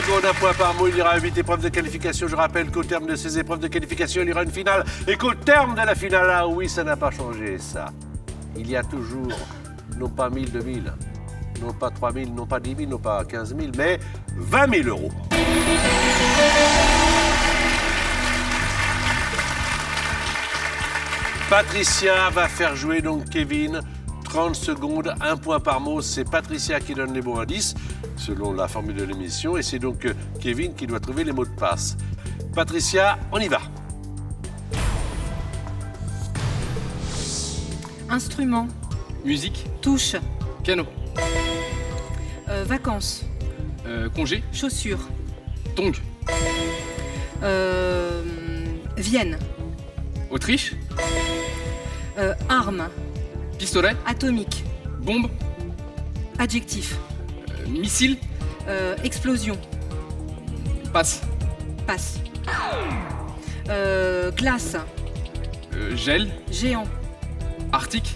secondes, un point par mot. Il y aura 8 épreuves de qualification. Je rappelle qu'au terme de ces épreuves de qualification, il y aura une finale. Et qu'au terme de la finale, ah oui, ça n'a pas changé, ça. Il y a toujours, non pas 1000, 2000, non pas 3000, non pas 10 000, non pas 15 000, mais 20 000 euros. Patricia va faire jouer donc Kevin. 30 secondes, un point par mot. C'est Patricia qui donne les bons indices, selon la formule de l'émission. Et c'est donc Kevin qui doit trouver les mots de passe. Patricia, on y va. Instrument. Musique. Touche. Piano. Vacances. Congé. Chaussures. Tongs. Vienne. Autriche. Arme. Pistolet. Atomique. Bombe. Adjectif. Missile. Explosion. Passe. Passe. Glace. Gel. Géant. Arctique.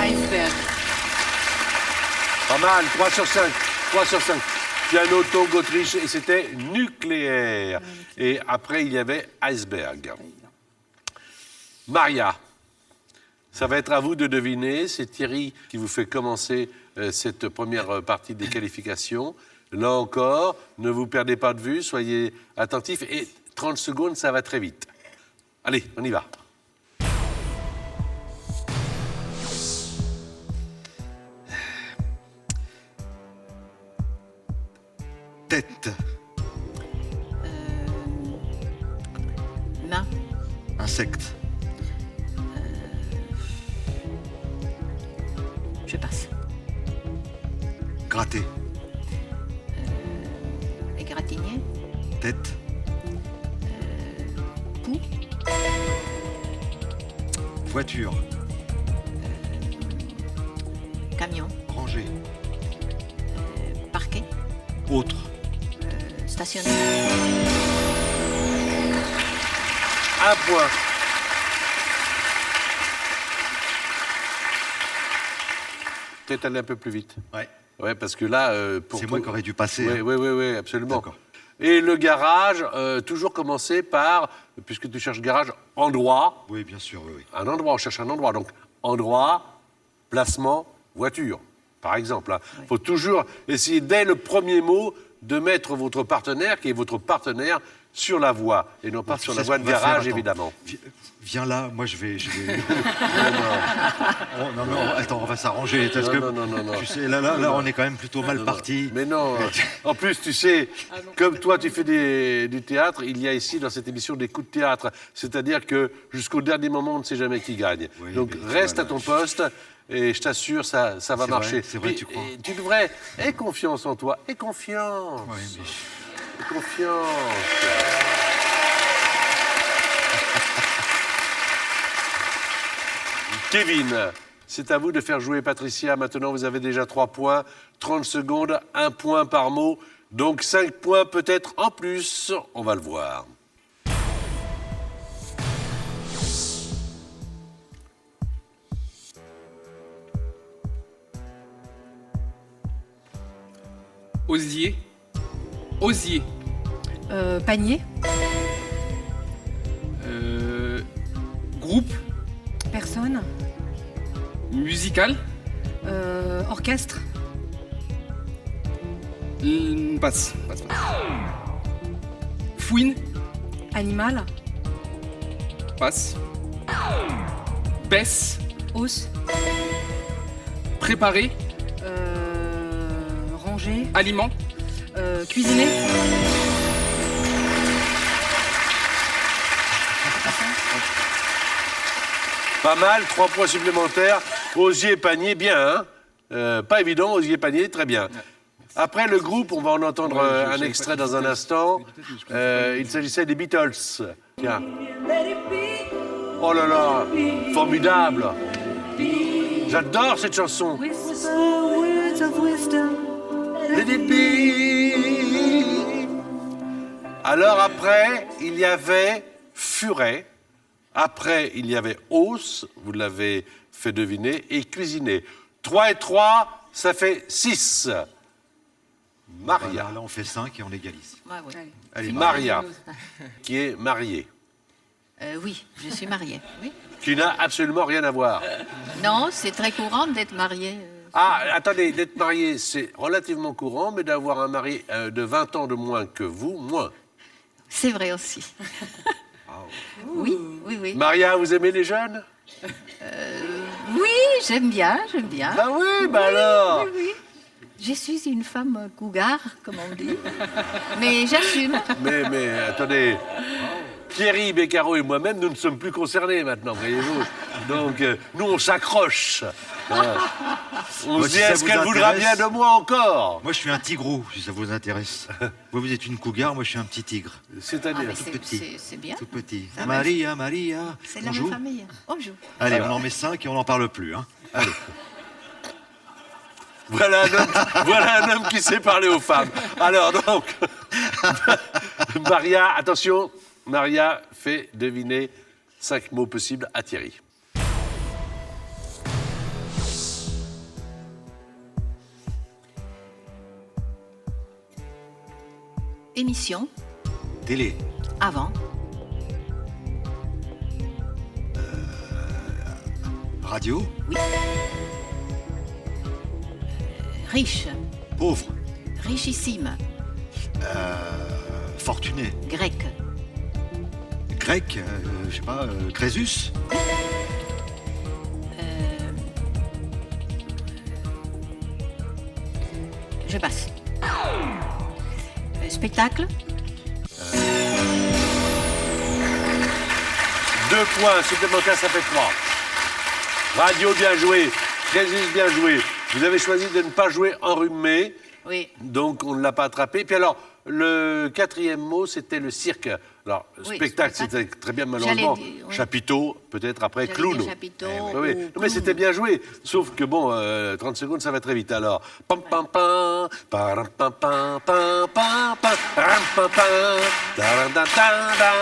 Iceberg. Pas mal, 3 sur 5. 3 sur 5. Piano, Tongs, Autriche, et c'était nucléaire. Et après, il y avait iceberg. Maria, ça va être à vous de deviner. C'est Thierry qui vous fait commencer cette première partie des qualifications. Là encore, ne vous perdez pas de vue, soyez attentifs. Et 30 secondes, ça va très vite. Allez, on y va. Tête. Main. Insecte. Je passe. Gratter. Égratigner. Tête. Pouls. Voiture. Camion. Rangée. Parquet. Autre. Stationnaire. Un point. Peut-être aller un peu plus vite. Ouais. Ouais, parce que là, pour C'est moi qui aurais dû passer. Oui, hein. oui, oui, oui, absolument. D'accord. Et le garage, toujours commencer par, puisque tu cherches garage, endroit. Oui, bien sûr, oui, oui. Un endroit, on cherche un endroit. Donc, endroit, placement, voiture, par exemple. Il faut toujours essayer, dès le premier mot, de mettre votre partenaire, qui est votre partenaire, sur la voie, et non pas Tu sur sais la ce voie qu'on de va faire, garage, attends. évidemment. Viens là, moi je vais. Oh, non, mais attends, on va s'arranger. Parce que, Non. Tu sais, là, on est quand même plutôt mal parti. Mais non. En plus, tu sais, comme toi, tu fais du théâtre, il y a ici, dans cette émission, des coups de théâtre. C'est-à-dire que jusqu'au dernier moment, on ne sait jamais qui gagne. Oui, Donc, mais reste voilà. à ton poste. Et je t'assure, ça va marcher. C'est vrai, tu crois. Et tu devrais... Aie confiance en toi. Aie confiance. Ouais, mais... Aie confiance. Kevin, c'est à vous de faire jouer Patricia. Maintenant, vous avez déjà 3 points. 30 secondes, 1 point par mot. Donc 5 points peut-être en plus. On va le voir. Osier. Osier. Panier. Groupe. Personne. Musical. Orchestre. Passe. Fouine. Animal. Passe. Baisse. Hausse. Préparer. Ranger. Aliment. Cuisiner. Pas mal, 3 points supplémentaires. Osier, panier, bien. Hein, pas évident, osier, panier, très bien. Après le groupe, on va en entendre un extrait dans un instant. Il s'agissait des Beatles. Tiens. Oh là là, formidable. J'adore cette chanson. Let it be. Alors après, il y avait Furet. Après, il y avait hausse, vous l'avez fait deviner, et cuisiner. 3 et 3, ça fait 6. Maria. Voilà, là, on fait 5 et on égalise. Ouais, ouais. Allez. Allez, Maria, qui est mariée, Oui, je suis mariée. Oui. qui n'a absolument rien à voir. Non, c'est très courant d'être mariée. Ah, attendez, d'être marié, c'est relativement courant, mais d'avoir un mari de 20 ans de moins que vous, moins. C'est vrai aussi. Oui, oui, oui. Maria, vous aimez les jeunes? Oui, j'aime bien, j'aime bien. Bah oui, bah alors. Oui, oui. Je suis une femme cougar, comme on dit. Mais j'assume. Mais attendez, Thierry Beccaro et moi-même, nous ne sommes plus concernés maintenant, voyez-vous. Donc, nous, on s'accroche. Hein. On Moi, se si dit, ça est-ce vous qu'elle voudra bien intéresse. de moi encore? Moi, je suis un tigrou, si ça vous intéresse. Vous êtes une cougar, moi, je suis un petit tigre. Ah, C'est-à-dire, mais petit. c'est bien. Tout petit. Ça va. Maria, Maria. C'est On la joue même famille. On joue. Allez, on en met 5 et on n'en parle plus. Hein. Allez. voilà un homme qui sait parler aux femmes. Alors donc, Maria, attention, Maria fait deviner 5 mots possibles à Thierry. Émission, Télé. avant, Radio. riche, Pauvre. richissime, Fortuné. grec, Grec. Je sais pas. Crésus. je passe. Spectacle, 2 points supplémentaires, ça fait 3. Radio, bien joué. Crésus, bien joué. Vous avez choisi de ne pas jouer enrhumé, oui. donc on ne l'a pas attrapé. Puis alors, le 4e mot, c'était le cirque. Alors, Oui, spectacle, spectacle. c'était très bien, malheureusement. J'allais dire, oui. Chapiteau, peut-être après, J'allais clown. dire chapiteau Oui, ou oui. Non, mais clown. c'était bien joué. Sauf que, bon, 30 secondes, ça va très vite. Alors, pam pam pam, param pam pam pam pam pam, ram pam pam, taram da da da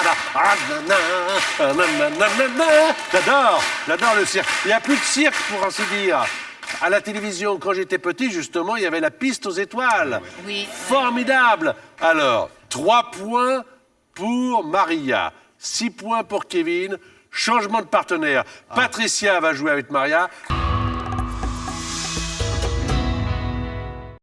da, ah, na, na, na, na, na, na. J'adore le cirque. Il n'y a plus de cirque, pour ainsi dire. À la télévision, quand j'étais petit, justement, il y avait la piste aux étoiles. Oui. Formidable. Alors, 3 points pour Maria, 6 points pour Kevin. Changement de partenaire. Patricia va jouer avec Maria.